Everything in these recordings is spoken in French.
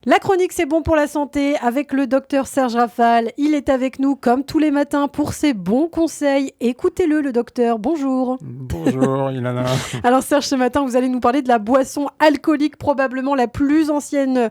La chronique C'est bon pour la santé avec le docteur Serge Rafal. Il est avec nous comme tous les matins pour ses bons conseils. Écoutez-le, le docteur. Bonjour. Bonjour, Ilana. Alors Serge, ce matin, vous allez nous parler de la boisson alcoolique probablement la plus ancienne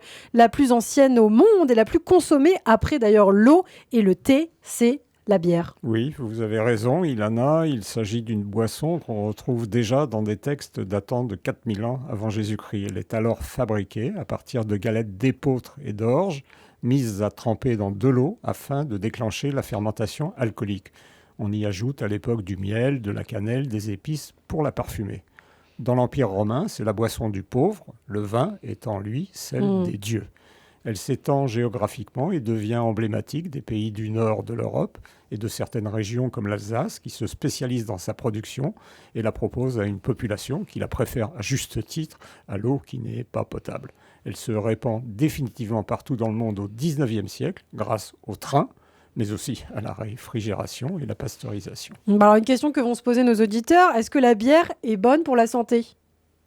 au monde et la plus consommée après d'ailleurs l'eau et le thé, c'est la bière. Oui, vous avez raison, Ilana. Il s'agit d'une boisson qu'on retrouve déjà dans des textes datant de 4000 ans avant Jésus-Christ. Elle est alors fabriquée à partir de galettes d'épeautre et d'orge, mises à tremper dans de l'eau afin de déclencher la fermentation alcoolique. On y ajoute à l'époque du miel, de la cannelle, des épices pour la parfumer. Dans l'Empire romain, c'est la boisson du pauvre, le vin étant, lui, celle des dieux. Elle s'étend géographiquement et devient emblématique des pays du nord de l'Europe et de certaines régions comme l'Alsace qui se spécialisent dans sa production et la proposent à une population qui la préfère à juste titre à l'eau qui n'est pas potable. Elle se répand définitivement partout dans le monde au XIXe siècle grâce au train, mais aussi à la réfrigération et la pasteurisation. Alors une question que vont se poser nos auditeurs, est-ce que la bière est bonne pour la santé ?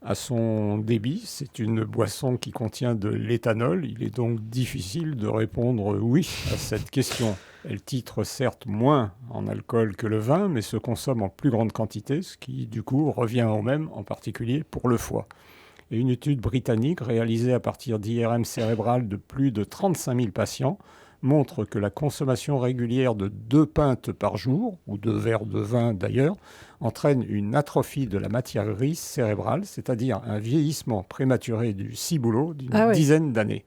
À son débit, c'est une boisson qui contient de l'éthanol. Il est donc difficile de répondre oui à cette question. Elle titre certes moins en alcool que le vin, mais se consomme en plus grande quantité, ce qui du coup revient au même, en particulier pour le foie. Et une étude britannique réalisée à partir d'IRM cérébral de plus de 35 000 patients montre que la consommation régulière de 2 pintes par jour, ou 2 verres de vin d'ailleurs, entraîne une atrophie de la matière grise cérébrale, c'est-à-dire un vieillissement prématuré du ciboulot d'une dizaine d'années.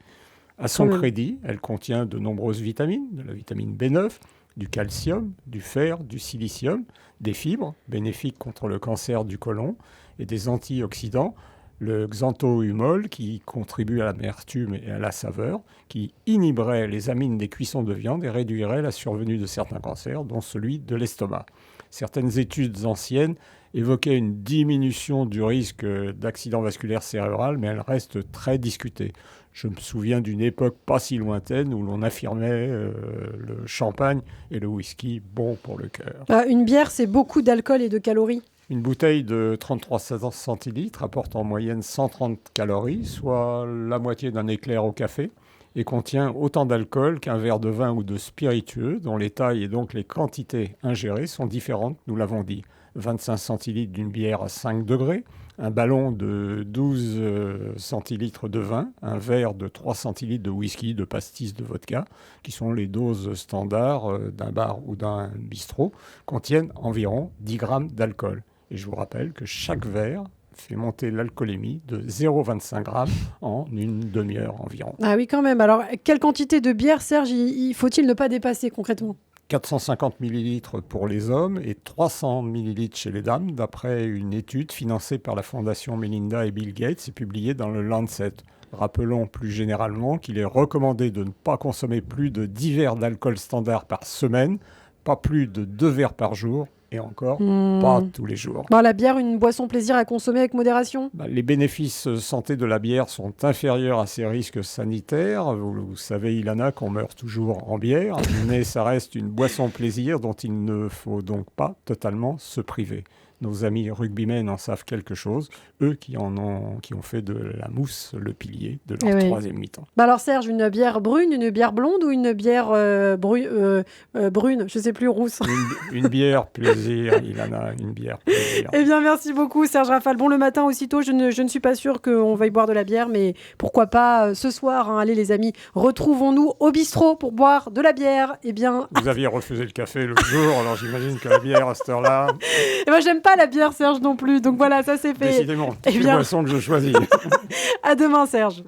À son crédit, elle contient de nombreuses vitamines, de la vitamine B9, du calcium, du fer, du silicium, des fibres bénéfiques contre le cancer du côlon et des antioxydants, le xanthohumol qui contribue à l'amertume et à la saveur, qui inhiberait les amines des cuissons de viande et réduirait la survenue de certains cancers, dont celui de l'estomac. Certaines études anciennes évoquaient une diminution du risque d'accident vasculaire cérébral, mais elles restent très discutées. Je me souviens d'une époque pas si lointaine où l'on affirmait le champagne et le whisky bons pour le cœur. Une bière, c'est beaucoup d'alcool et de calories. Une bouteille de 33 centilitres apporte en moyenne 130 calories, soit la moitié d'un éclair au café, et contient autant d'alcool qu'un verre de vin ou de spiritueux, dont les tailles et donc les quantités ingérées sont différentes, nous l'avons dit. 25 centilitres d'une bière à 5 degrés, un ballon de 12 centilitres de vin, un verre de 3 centilitres de whisky, de pastis, de vodka, qui sont les doses standards d'un bar ou d'un bistrot, contiennent environ 10 grammes d'alcool. Et je vous rappelle que chaque verre fait monter l'alcoolémie de 0,25 grammes en une demi-heure environ. Ah oui, quand même. Alors, quelle quantité de bière, Serge, faut-il ne pas dépasser concrètement ? 450 millilitres pour les hommes et 300 millilitres chez les dames, d'après une étude financée par la fondation Melinda et Bill Gates et publiée dans le Lancet. Rappelons plus généralement qu'il est recommandé de ne pas consommer plus de 10 verres d'alcool standard par semaine, pas plus de 2 verres par jour, et encore, pas tous les jours. La bière, une boisson plaisir à consommer avec modération ? Les bénéfices santé de la bière sont inférieurs à ses risques sanitaires. Vous savez, Ilana, qu'on meurt toujours en bière, mais ça reste une boisson plaisir dont il ne faut donc pas totalement se priver. Nos amis rugbymen en savent quelque chose, eux qui ont fait de la mousse le pilier de leur troisième mi-temps. Alors Serge, une bière brune, une bière blonde ou une bière brune, je ne sais plus, rousse ? Une bière plaisir, Ilana, une bière plaisir. Eh bien, merci beaucoup Serge Rafal. Bon, le matin aussitôt, je ne suis pas sûre qu'on veuille boire de la bière, mais pourquoi pas ce soir, hein. Allez les amis, retrouvons-nous au bistrot pour boire de la bière. Eh bien... Vous aviez refusé le café l'autre jour, alors j'imagine que la bière à cette heure-là... Et moi, j'aime pas la bière, Serge, non plus. Donc voilà, ça c'est fait. Décidément, c'est une boisson que je choisis. À demain, Serge.